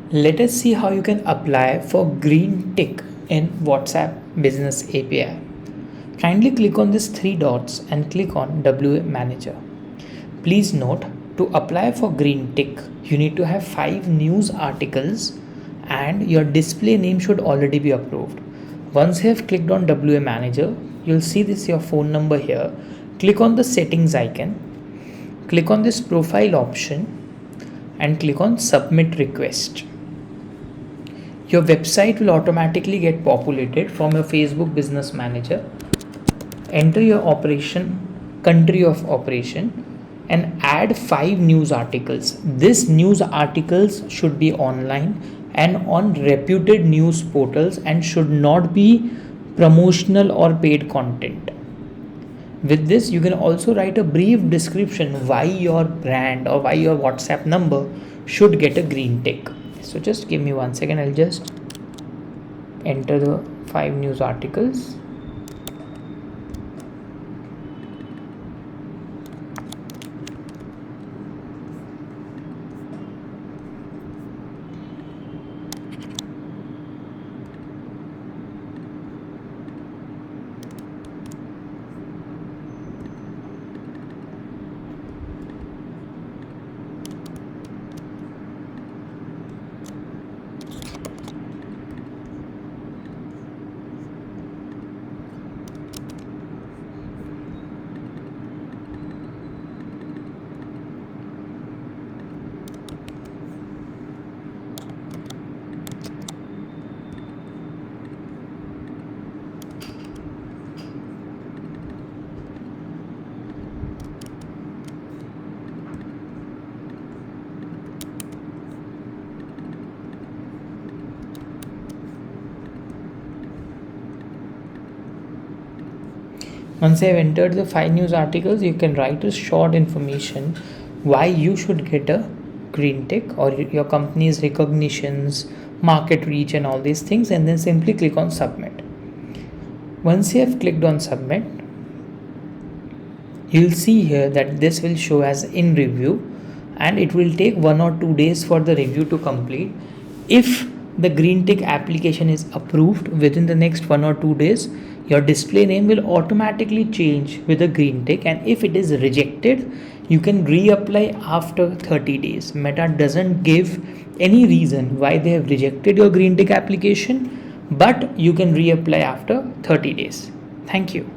Let us see how you can apply for green tick in WhatsApp Business API. Kindly click on these three dots and click on WA Manager. Please note, to apply for green tick, you need to have 5 news articles and your display name should already be approved. Once you have clicked on WA Manager, you'll see this your phone number here. Click on the settings icon, click on this profile option and click on submit request. Your website will automatically get populated from your Facebook Business Manager. Enter your country of operation and add 5 news articles. These news articles should be online and on reputed news portals and should not be promotional or paid content. With this, you can also write a brief description why your brand or why your WhatsApp number should get a green tick. So just give me 1 second, I'll just enter the 5 news articles. Once I have entered the 5 news articles, you can write a short information why you should get a green tick or your company's recognitions, market reach and all these things, and then simply click on submit. Once you have clicked on submit, you'll see here that this will show as in review and it will take 1 or 2 days for the review to complete. If the green tick application is approved within the next 1 or 2 days, your display name will automatically change with a green tick, and if it is rejected, you can reapply after 30 days. Meta doesn't give any reason why they have rejected your green tick application, but you can reapply after 30 days. Thank you.